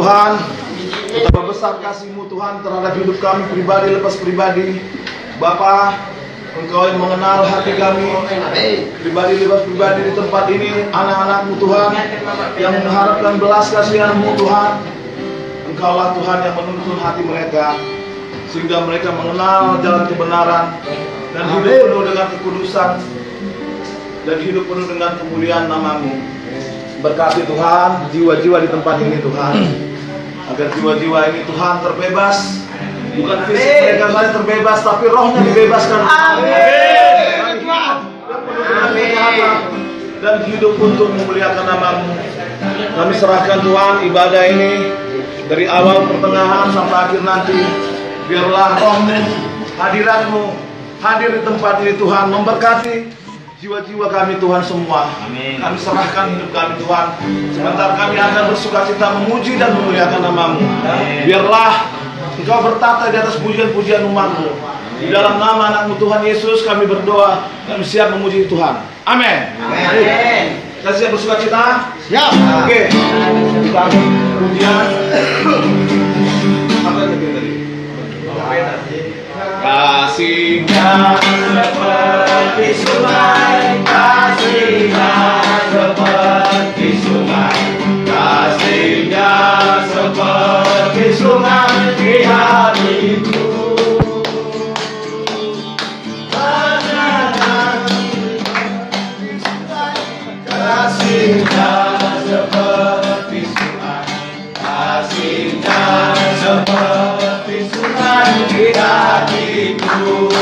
Tuhan, betapa besar kasih-Mu Tuhan terhadap hidup kami pribadi lepas pribadi. Bapa, Engkau yang mengenal hati kami pribadi lepas pribadi di tempat ini, anak-anak-Mu Tuhan yang mengharapkan belas kasihan-Mu Tuhan. Engkaulah Tuhan yang menuntun hati mereka sehingga mereka mengenal jalan kebenaran dan hidup penuh dengan kekudusan dan hidup penuh dengan kemuliaan nama-Mu. Berkati Tuhan jiwa-jiwa di tempat ini Tuhan, agar jiwa-jiwa ini Tuhan terbebas. Bukan fisik mereka saja terbebas, tapi rohnya dibebaskan. Amin. Dan hidup untuk memuliakan nama-Mu. Kami serahkan Tuhan ibadah ini dari awal pertengahan sampai akhir nanti. Biarlah roh-Mu, hadirat-Mu hadir di tempat ini Tuhan, memberkati jiwa-jiwa kami Tuhan semua. Amin. Kami serahkan hidup kami Tuhan. Sebentar kami akan bersukacita memuji dan memuliakan nama-Mu. Biarlah Engkau bertata di atas pujian-pujian umat-Mu. Di dalam nama anak-Mu Tuhan Yesus kami berdoa. Kami siap memuji Tuhan. Amin. Amin. Kita siap bersukacita? Siap. Oke. Kita pujian. Apa yang tadi? Kasih-Nya seperti sungai, kasih-Nya seperti sungai, kasih-Nya seperti sungai di hatiku. Kasih-Nya seperti sungai, kasih-Nya seperti sungai di hatiku.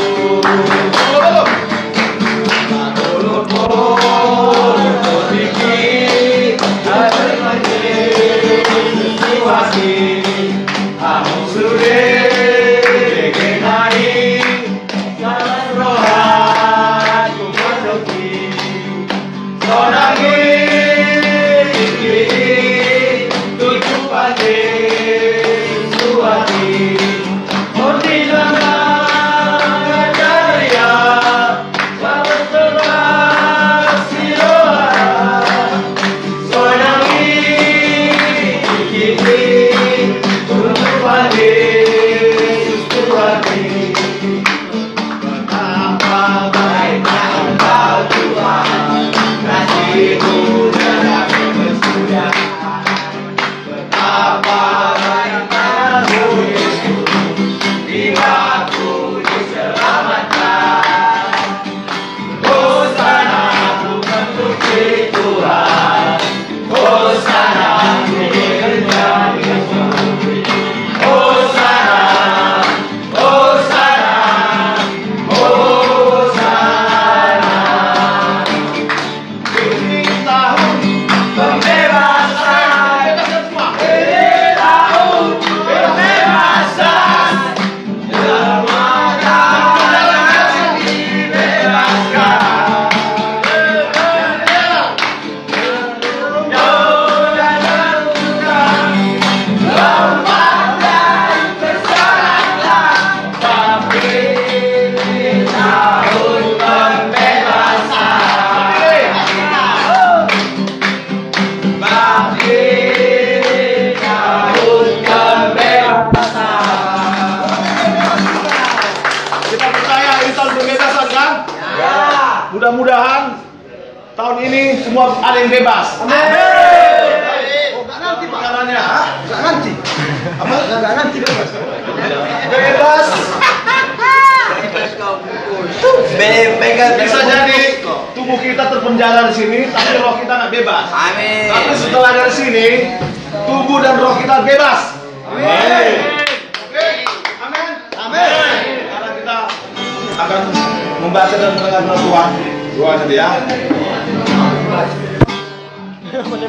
Mudah-mudahan tahun ini semua ada yang bebas. Amin. Oh, nggak nanti Pak. Caranya? Nggak nanti. Apa? Nggak nanti bebas. Bebas. Bisa jadi tubuh kita terpenjara di sini, tapi roh kita nggak bebas. Amin. Tapi setelah dari sini, tubuh dan roh kita bebas. Amin. Oke. Amin. Amin. Karena kita akan membaca dan mendengar Tuhan. Doa saja ya.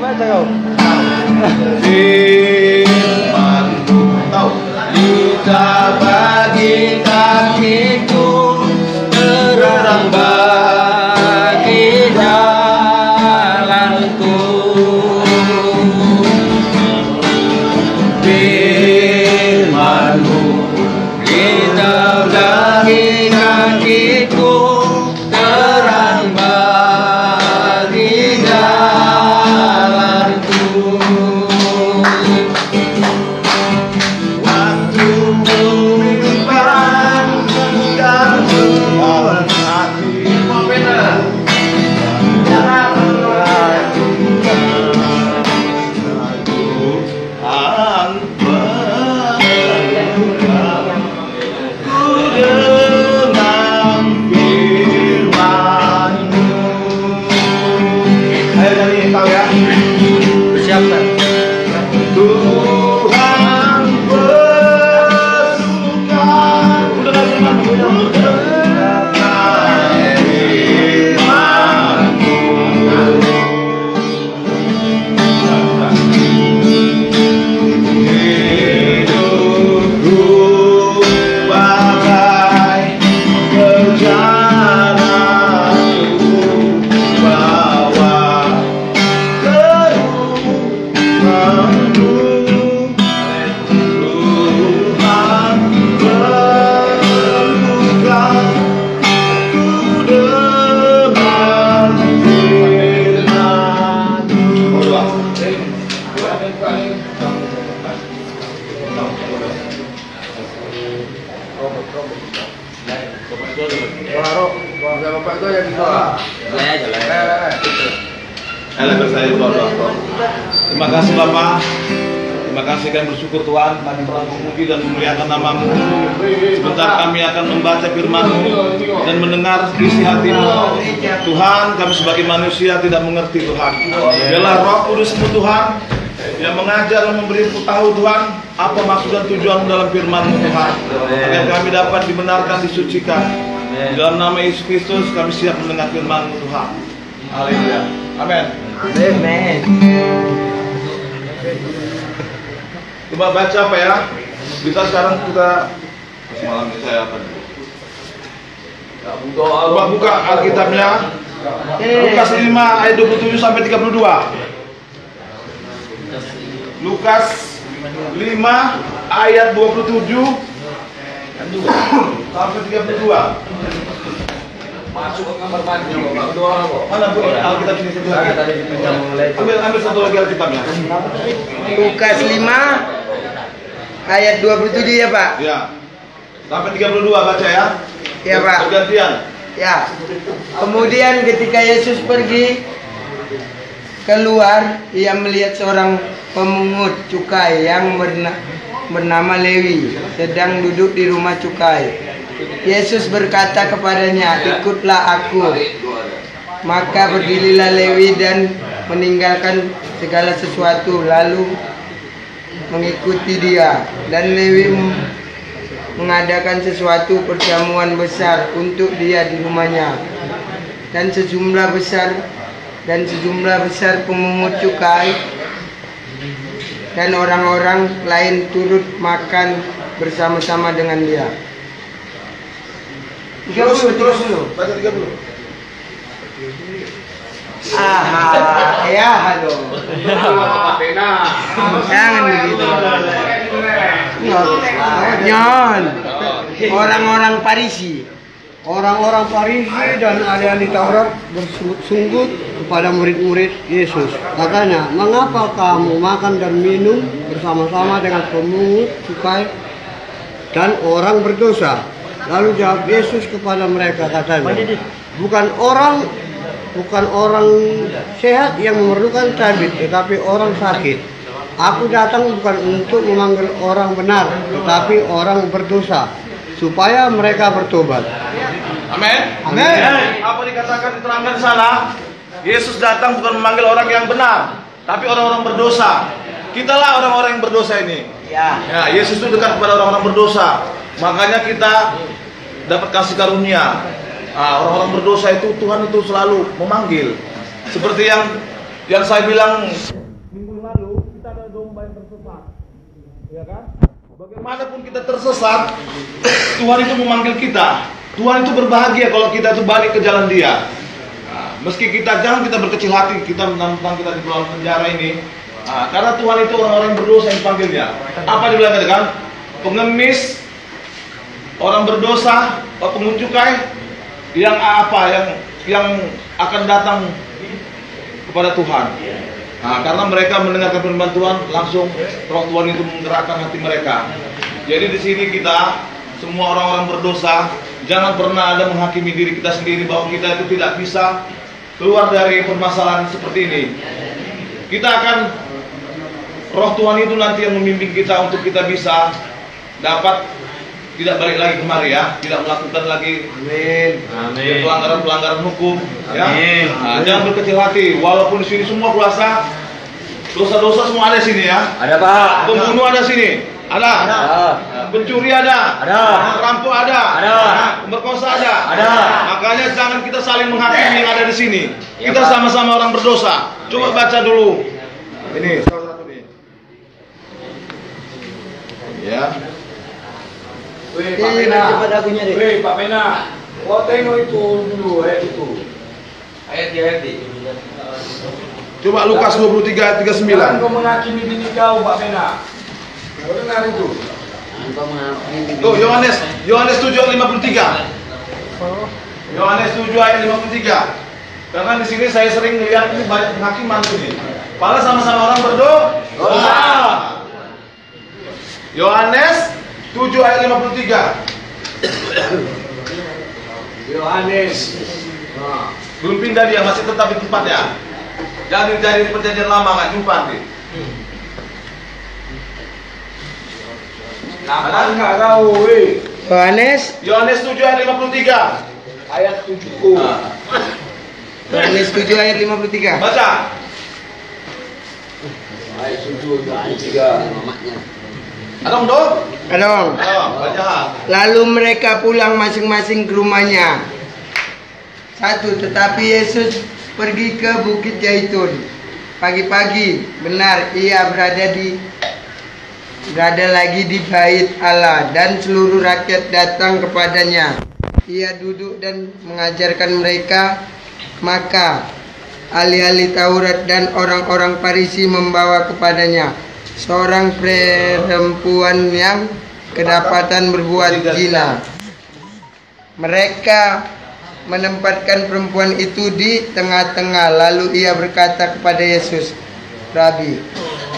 Baca kau. Firman tahu. Kita bagi kakiku, terang bagi jalanku. Firman-Mu kita bagi kakiku, terang bagi jalanku. berluka, ku dengan firman-Mu. Ayo nyanyi kau ya. Persiapkan. Tuhan bersuka, ku dengan firman-Mu. Terima kasih Bapak. Terima kasih kami bersyukur Tuhan, kami telah memuji dan memuliakan nama-Mu. Sebentar kami akan membaca firman-Mu dan mendengar isi hati-Mu. Tuhan, kami sebagai manusia tidak mengerti Tuhan. Biarlah Roh Kudus-Mu Tuhan yang mengajar dan memberi tahu Tuhan apa maksud dan tujuan dalam firman-Mu Tuhan, agar kami dapat dibenarkan, disucikan. Dalam nama Yesus Kristus kami siap mendengar firman-Mu Tuhan. Haleluya. Amin. Amen. Coba baca apa ya? Bisa sekarang kita semalam ini saya apa? Coba buka Alkitabnya. Lukas 5 ayat 27 sampai 32. Lukas 5 ayat 27 sampai 32. Masuk ke kamar mandi, berdoa kok. Mana bu Alkitab ini satu lagi? Ambil satu lagi Alkitabnya. Lukas 5 ayat 27 ya Pak? Ya. Sampai 32 baca ya. Ya Pak. Bergantian. Ya. Kemudian ketika Yesus pergi keluar, ia melihat seorang pemungut cukai yang bernama Lewi sedang duduk di rumah cukai. Yesus berkata kepadanya, "Ikutlah aku." Maka berdirilah Lewi dan meninggalkan segala sesuatu lalu mengikuti dia. Dan Lewi mengadakan sesuatu perjamuan besar untuk dia di rumahnya. Dan sejumlah besar pemungut cukai dan orang-orang lain turut makan bersama-sama dengan dia. 30 dulu. Baca 30. Ya, halo. Jangan begitu. Jangan. Orang-orang Farisi. Orang-orang Farisi dan ahli-ahli Taurat bersunggut kepada murid-murid Yesus. Katanya, "Mengapa kamu makan dan minum bersama-sama dengan pemungut cukai dan orang berdosa?" Lalu jawab Yesus kepada mereka, katanya, bukan orang sehat yang memerlukan tabib, tetapi orang sakit. Aku datang bukan untuk memanggil orang benar, tetapi orang berdosa, supaya mereka bertobat. Amin. Amin. Apa dikatakan diterangkan di sana? Yesus datang bukan memanggil orang yang benar, tapi orang-orang berdosa. Kitalah orang-orang yang berdosa ini. Ya. Ya, Yesus itu dekat kepada orang-orang berdosa. Makanya kita dapat kasih karunia. Orang-orang berdosa itu Tuhan itu selalu memanggil. Seperti yang saya bilang minggu lalu, kita ada domba yang tersesat. Ya kan? Bagaimanapun kita tersesat, Tuhan itu memanggil kita. Tuhan itu berbahagia kalau kita itu balik ke jalan Dia. Meski jangan kita berkecil hati, kita menantang kita di dalam penjara ini. Karena Tuhan itu orang-orang berdosa yang dipanggilnya. Apa dibilang kan? Pengemis, orang berdosa, pemungut cukai, yang akan datang kepada Tuhan. Karena mereka mendengarkan firman Tuhan, langsung Roh Tuhan itu menggerakkan hati mereka. Jadi di sini kita semua orang-orang berdosa, jangan pernah ada menghakimi diri kita sendiri bahwa kita itu tidak bisa keluar dari permasalahan seperti ini. Kita akan Roh Tuhan itu nanti yang memimpin kita untuk kita bisa dapat tidak balik lagi kemari ya, tidak melakukan lagi pelanggaran-pelanggaran hukum ya. Nah, jangan berkecil hati, walaupun di sini semua kuasa, dosa-dosa semua ada di sini ya. Ada Pak. Pembunuh ada sini, ada. Pencuri ada, perampok ada, pemerkosa ada. Makanya jangan kita saling menghakimi yang ada di sini. Kita sama-sama orang berdosa. Coba baca dulu. Ini salah satu nih. Ya. Weh, Pak Pena. Weh, Pak Pena. Kau tengok itu dulu, ayat itu. Ayat. Coba Lukas 23:39. Jangan kau menghakimi diri kau, Pak Pena. Kau dengar itu. Tuh Yohanes 7 ayat 53. Yohanes 7 ayat 53. Karena di sini saya sering melihat ini banyak penghakiman sini. Padahal sama-sama orang berdosa. Yohanes 7 ayat 53. Yohanes. Belum pindah dia, masih tetap di tempatnya. Jangan dari perjanjian lama, nggak jumpa nanti. Nama enggak kau, weh. Yohanes 7 ayat 53. Ayat 7. Yohanes 7 ayat 53. Baca. Ayat 7 3. Adong dong. Adong. Baca. Lalu mereka pulang masing-masing ke rumahnya. 1. Tetapi Yesus pergi ke Bukit Zaitun. Pagi-pagi, benar ia berada lagi di bait Allah, dan seluruh rakyat datang kepadanya. Ia duduk dan mengajarkan mereka. Maka ahli-ahli Taurat dan orang-orang Farisi membawa kepadanya seorang perempuan yang kedapatan berbuat zina. Mereka menempatkan perempuan itu di tengah-tengah. Lalu ia berkata kepada Yesus, "Rabi,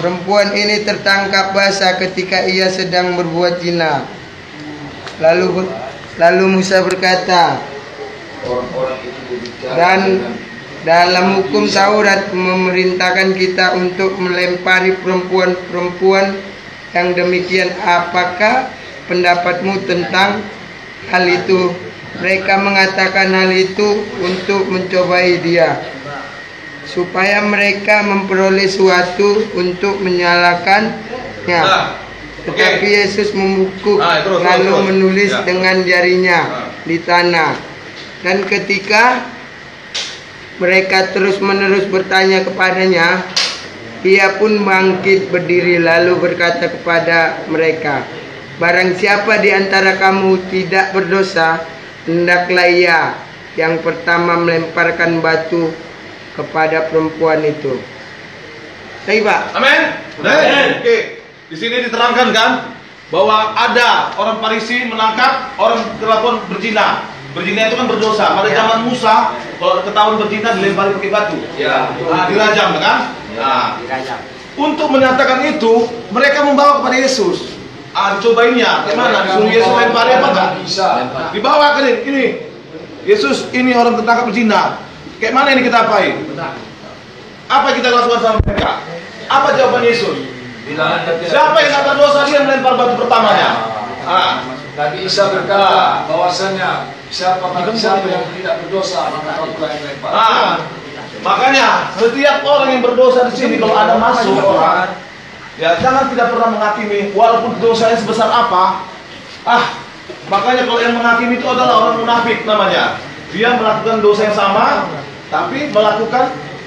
perempuan ini tertangkap basah ketika ia sedang berbuat zina." Lalu Musa berkata, dan dalam hukum Taurat memerintahkan kita untuk melempari perempuan-perempuan yang demikian. Apakah pendapatmu tentang hal itu? Mereka mengatakan hal itu untuk mencobai dia, supaya mereka memperoleh sesuatu untuk menyalahkannya. Tetapi Yesus membungkuk lalu menulis dengan jarinya di tanah. Dan ketika mereka terus-menerus bertanya kepadanya, ia pun bangkit berdiri lalu berkata kepada mereka, "Barang siapa di antara kamu tidak berdosa, hendaklah ia yang pertama melemparkan batu kepada perempuan itu." Baik, Pak. Amin. Oke. Di sini diterangkan kan bahwa ada orang Farisi menangkap orang kelakuan berzina. Berzina itu kan berdosa. Pada zaman Musa, kalau ketahuan berzina dilempari pakai batu. Dirajam kan? Untuk menyatakan itu, mereka membawa kepada Yesus. Dicobainnya, gimana? Disuruh Yesus lempari apa enggak? Bisa. Dibawa ke ini. Yesus, ini orang tertangkap berzina. Kayak mana ini kita apain? Apa kita lakukan sama mereka? Apa jawaban Yesus? Siapa yang tak berdosa, dia melempar batu pertamanya. Nabi Isa berkata bahwasanya siapa yang tidak berdosa maka akulah yang lempar. Makanya setiap orang yang berdosa di sini kalau ada masuk orang, ya jangan tidak pernah menghakimi walaupun dosanya sebesar apa. Makanya kalau yang menghakimi itu adalah orang munafik namanya. Dia melakukan dosa yang sama tapi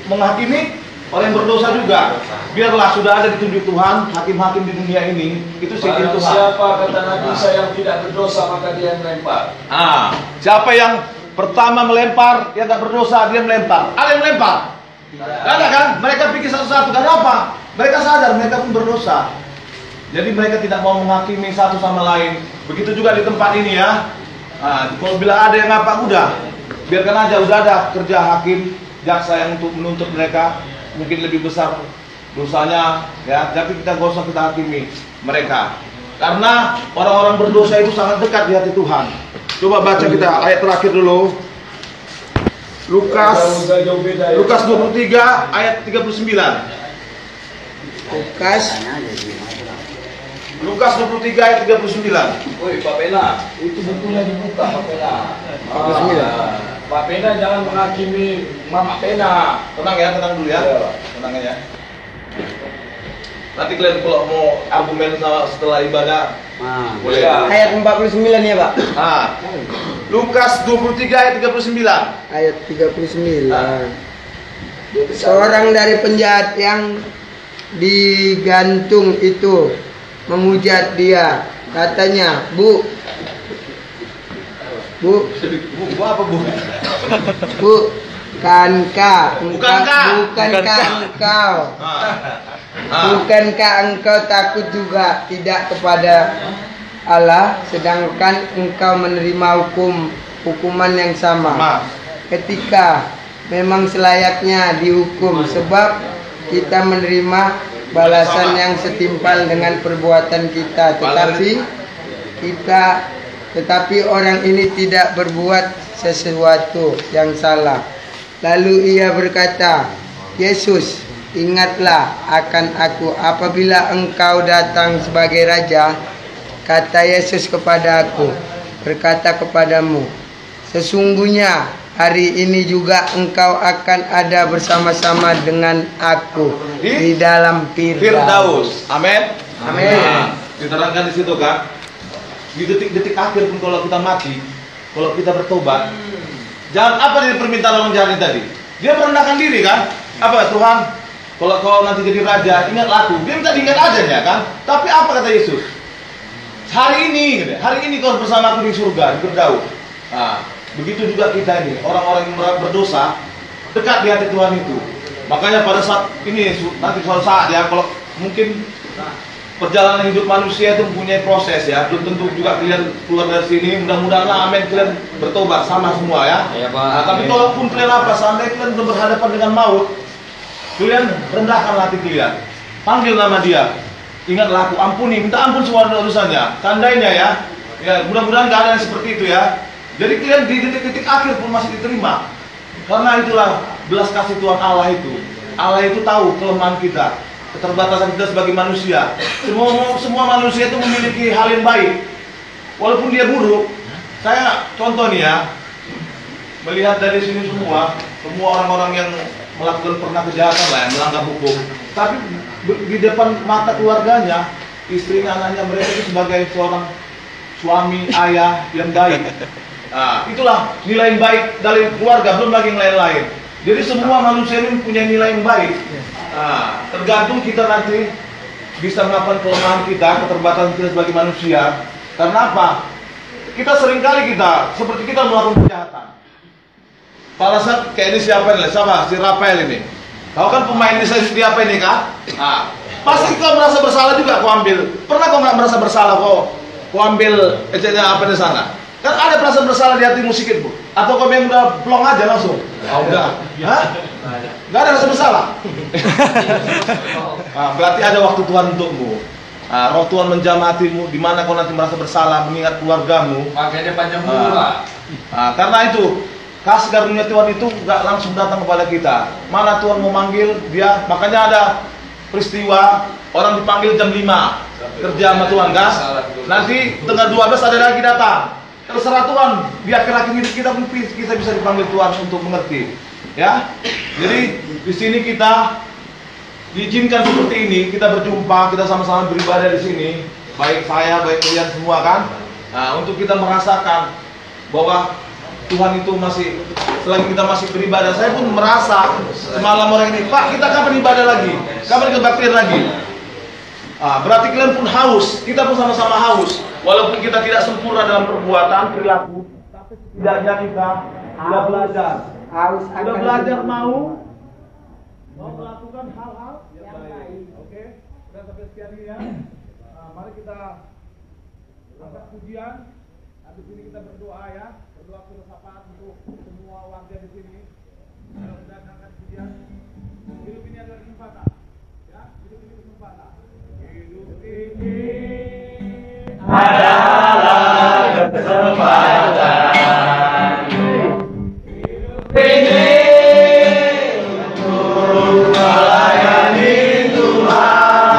menghakimi orang yang berdosa juga. Biarlah sudah ada ditunjuk Tuhan hakim-hakim di dunia ini, itu sistem Tuhan. Siapa kata Nabi Isa yang tidak berdosa maka dia yang melempar. Siapa yang pertama melempar, yang tak berdosa dia melempar. Ada yang melempar? Tidak ada kan? Mereka pikir satu-satu. Dan apa? Mereka sadar mereka pun berdosa. Jadi mereka tidak mau menghakimi satu sama lain. Begitu juga di tempat ini ya. Kalau bila ada yang apa, udah biarkan aja. Udah ada kerja hakim, jaksa yang untuk menuntut mereka. Mungkin lebih besar dosanya ya, tapi kita gak usah kita hakimi mereka. Karena orang-orang berdosa itu sangat dekat di hati Tuhan. Coba baca kita ayat terakhir dulu. Lukas 23 ayat 39. Lukas 23 ayat 39. Woi Pak Pena, itu bukunya dibuka Pak Pena. Pak Pena jangan menghakimi Mama Pena. Tenang ya, tenang dulu ya. Tenang ya. Nanti kalian kalau mau argumen setelah ibadah, boleh. Ayat 49 ya Pak. Lukas 23 ayat 39. Ayat 39. Seorang dari penjahat yang digantung itu menghujat dia, katanya, Bu, Apa bu? bukankah engkau takut juga tidak kepada Allah, sedangkan engkau menerima hukuman yang sama, ketika memang selayaknya dihukum, sebab kita menerima balasan yang setimpal dengan perbuatan kita, tetapi orang ini tidak berbuat sesuatu yang salah. Lalu ia berkata, Yesus, ingatlah akan aku apabila engkau datang sebagai raja. Kata Yesus kepada aku, berkata kepadamu, sesungguhnya hari ini juga engkau akan ada bersama-sama dengan aku di dalam Firdaus. Amin. Amin. Diterangkan di situ kan. Di detik-detik akhir pun kalau kita mati, kalau kita bertobat, jangan apa dari permintaan orang jahat tadi. Dia merendahkan diri kan. Apa Tuhan? Kalau kau nanti jadi raja, ingatlah aku. Dia minta diingat aja ya kan. Tapi apa kata Yesus? Hari ini kau bersama aku di surga, di Firdaus. Begitu juga kita ini, orang-orang yang berdosa, dekat di hati Tuhan itu. Makanya pada saat ini, nanti suatu saat ya, kalau mungkin perjalanan hidup manusia itu mempunyai proses ya. Belum tentu juga kalian keluar dari sini, mudah-mudahan amin kalian bertobat sama semua ya. Tapi kalaupun kalian seandainya kalian berhadapan dengan maut, kalian rendahkan hati kalian, panggil nama dia, ingatlah aku, ampuni, minta ampun semua dosanya. Tandainya ya, mudah-mudahan gak ada yang seperti itu ya. Jadi kalian di detik-detik akhir pun masih diterima. Karena itulah belas kasih Tuhan Allah itu. Allah itu tahu kelemahan kita, keterbatasan kita sebagai manusia. Semua manusia itu memiliki hal yang baik, walaupun dia buruk. Saya contoh nih ya, melihat dari sini semua orang-orang yang melakukan pernah kejahatan lah, yang melanggar hukum. Tapi di depan mata keluarganya, istrinya, anaknya, mereka itu sebagai seorang suami, ayah yang baik. Itulah nilai yang baik dari keluarga, belum lagi yang lain-lain. Jadi semua manusia ini punya nilai yang baik. Tergantung kita nanti bisa melakukan kelemahan kita, keterbatasan kita sebagai manusia. Karena apa? Kita seringkali seperti kita melakukan kejahatan. Pada saat kayak ini siapa ini? Siapa? Si Rafael ini. Kau kan pemain di apa ini kan? Pasti kau merasa bersalah juga kau ambil. Pernah kau merasa bersalah kau ambil apa di sana? Kan ada perasaan bersalah di hatimu sedikit, Bu? Atau kau memang udah plong aja langsung? Udah. Gak ada rasa bersalah. Berarti ada waktu Tuhan untukmu. Roh Tuhan menjamah hatimu, di mana kau nanti merasa bersalah, mengingat keluargamu. Pakainya panjang umur, Pak. Karena itu, kasih karunia Tuhan itu gak langsung datang kepada kita. Mana Tuhan mau manggil dia, makanya ada peristiwa orang dipanggil jam 5 kerja sama Tuhan kan? Nanti tengah 12 ada lagi datang. Terserah Tuhan, di akhir-akhir hidup kita bisa dipanggil Tuhan untuk mengerti. Ya, jadi di sini kita diizinkan seperti ini, kita berjumpa, kita sama-sama beribadah di sini, baik saya, baik kalian semua kan. Untuk kita merasakan bahwa Tuhan itu masih, selagi kita masih beribadah. Saya pun merasa semalam orang ini, Pak, kita kapan ibadah lagi? Kapan kebaktian lagi? Berarti kalian pun haus, kita pun sama-sama haus. Walaupun kita tidak sempurna dalam perbuatan, perilaku, tapi setidaknya kita sudah belajar. Sudah belajar mau melakukan hal-hal yang baik. Oke, sudah sampai sekian ini ya. Mari kita angkat pujian. Habis ini kita berdoa ya. Berdoa filsafat untuk semua warga di sini. Kita angkat pujian. Hidup ini adalah kesempatan. Ya, hidup ini kesempatan. Hidup ini adalah kesempatan. Hidup ini untuk melayani Tuhan.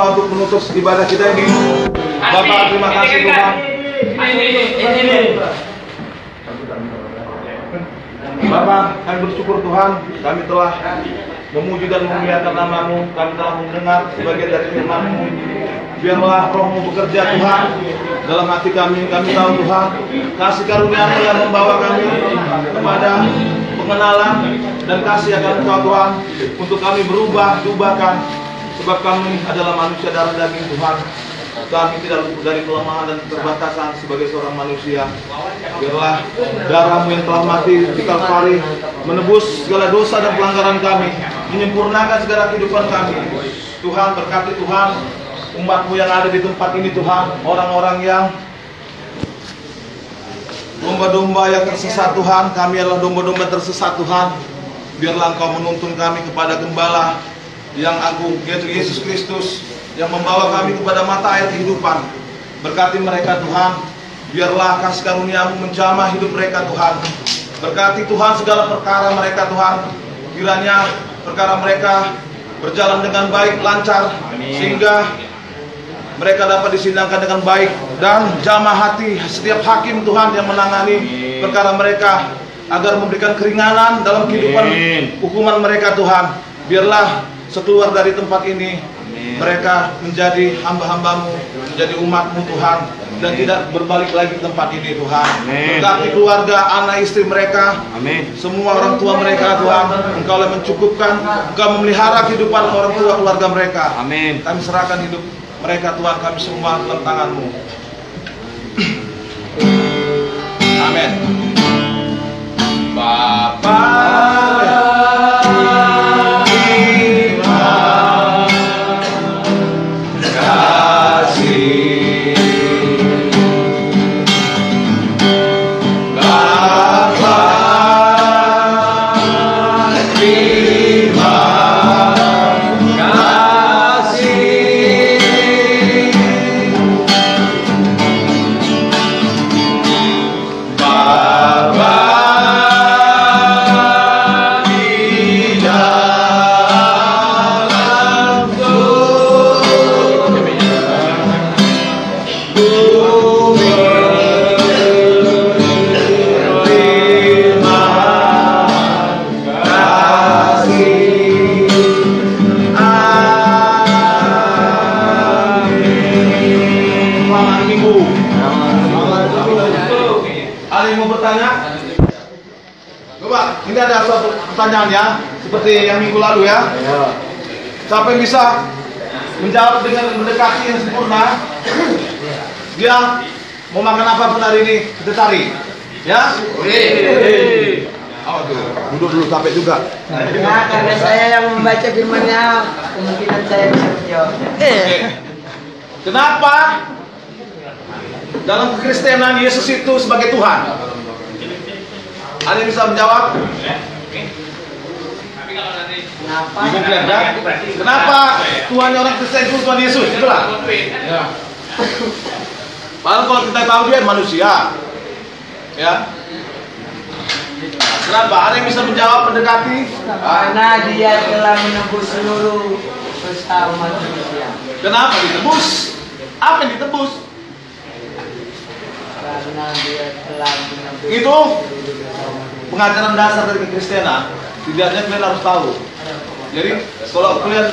berdoa untuk menutup ibadah kita ini. Bapak, terima kasih Tuhan. Bapak, kami bersyukur Tuhan, kami telah memuji dan memuliakan nama-Mu, kami telah mendengar sebagian dari firman-Mu. Biarlah Roh-Mu bekerja Tuhan dalam hati kami. Kami tahu Tuhan, kasih karunia-Mu yang membawa kami kepada pengenalan dan kasih akan Engkau Tuhan, untuk kami diubahkan, sebab kami adalah manusia darah daging Tuhan. Kami tidak luput dari kelemahan dan keterbatasan sebagai seorang manusia. Biarlah darah-Mu yang telah mati di Kalvari menebus segala dosa dan pelanggaran kami, menyempurnakan segala kehidupan kami. Tuhan, berkati Tuhan umat-Mu yang ada di tempat ini Tuhan, orang-orang yang domba-domba yang tersesat Tuhan. Kami adalah domba-domba tersesat Tuhan. Biarlah Engkau menuntun kami kepada Gembala yang agung, yaitu Yesus Kristus, yang membawa kami kepada mata air kehidupan. Berkati mereka Tuhan. Biarlah kasih karunia-Mu menjamah hidup mereka Tuhan. Berkati Tuhan segala perkara mereka Tuhan. Kiranya perkara mereka berjalan dengan baik, lancar, sehingga mereka dapat disidangkan dengan baik, dan jamah hati setiap hakim Tuhan yang menangani perkara mereka, agar memberikan keringanan dalam kehidupan hukuman mereka Tuhan. Biarlah sekeluar dari tempat ini mereka menjadi hamba-hamba-Mu, menjadi umat-Mu Tuhan, dan tidak berbalik lagi ke tempat ini Tuhan. Berkati keluarga, anak istri mereka, semua orang tua mereka Tuhan. Engkau yang mencukupkan, Engkau memelihara kehidupan orang tua keluarga mereka. Kami serahkan hidup mereka Tuhan, kami semua dalam tangan-Mu. Amin. Ini ada suatu pertanyaan ya, seperti yang minggu lalu ya. Siapa yang bisa menjawab dengan mendekati yang sempurna, dia mau makan apa pun hari ini kita cari, ya. Oh, duduk dulu sampai juga. Nah, karena saya yang membaca firman-Nya, kemungkinan saya bisa menjawab. Kenapa dalam kekristenan Yesus itu sebagai Tuhan? Ada yang bisa menjawab? Kenapa Tuhan orang Kristen itu Tuhan Yesus? Itulah. Padahal kalau kita tahu dia manusia, ya. Kenapa? Ada yang bisa menjawab, mendekati? Karena dia telah menebus seluruh dosa umat manusia. Kenapa ditebus? Apa yang ditebus? Karena dia telah menebus. Itu pengajaran dasar dari kekristenan. Tidaknya kalian harus tahu. Jadi kalau kalian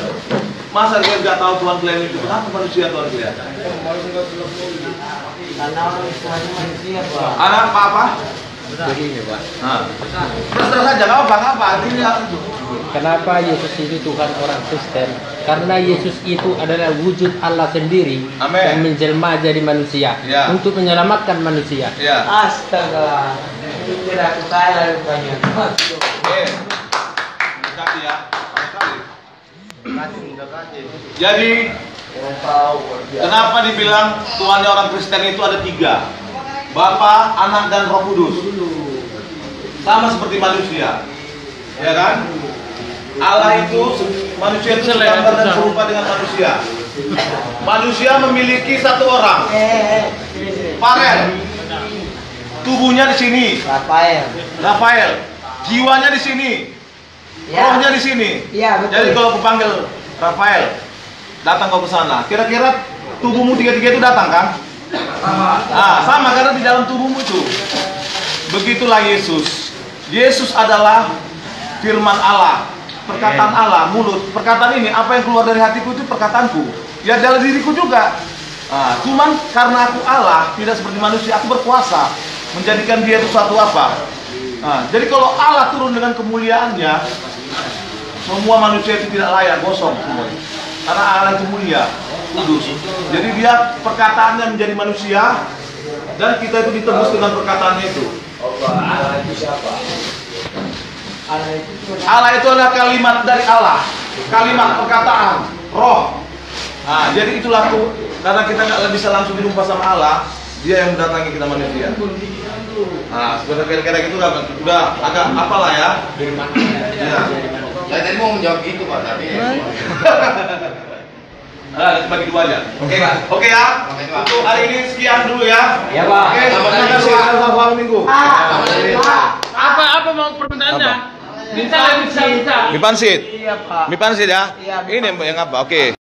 masa kalian nggak tahu Tuhan kalian itu, kenapa manusia Tuhan kalian? Karena orang Tuhan manusia, Pak. Anak apa? Begini Pak. Terus saja, apa? Ini Kenapa Yesus itu Tuhan orang Kristen? Karena Yesus itu adalah wujud Allah sendiri. Amin. Yang menjelma jadi manusia, Ya. untuk menyelamatkan manusia. Ya. Astaga. Tidak aku salah rupanya. Mendekati ya. Jadi kenapa dibilang Tuhannya orang Kristen itu ada 3? Bapa, Anak, dan Roh Kudus. Sama seperti manusia, ya kan? Allah itu, manusia itu segambar dan serupa dengan manusia. Manusia memiliki satu orang, Farel. Tubuhnya di sini, Rafael. Jiwanya di sini, Ya. rohnya di sini. Iya, betul. Jadi kalau aku panggil Rafael, Datang kau ke sana. Kira-kira tubuhmu tiga-tiga itu datang kan? Sama karena di dalam tubuhmu itu. Begitulah Yesus. Yesus adalah firman Allah, perkataan Allah, mulut. Perkataan ini, apa yang keluar dari hatiku itu perkataanku. Ya dalam diriku juga. Cuman karena aku Allah, tidak seperti manusia, aku berkuasa menjadikan dia itu suatu apa. Jadi kalau Allah turun dengan kemuliaannya, semua manusia itu tidak layak, gosong semua. Karena Allah itu mulia, kudus. Jadi dia perkataannya menjadi manusia, dan kita itu ditebus dengan perkataannya itu. Allah itu siapa? Allah itu adalah kalimat dari Allah, kalimat perkataan, roh. Jadi itulah karena kita nggak bisa langsung dijumpa sama Allah, dia yang mendatangi kita manusia. Sebenarnya kira-kira gitu udah agak apalah ya. Saya tadi mau menjawab gitu Pak, tapi bagi dua aja. Oke ya. Untuk hari ini sekian dulu ya. Ya Pak. Oke, terima kasih. Selamat minggu. Apa mau permintaannya? Minta. Mie pansit. Iya Pak. Mie pansit ya. Iya, Ini yang apa? Oke.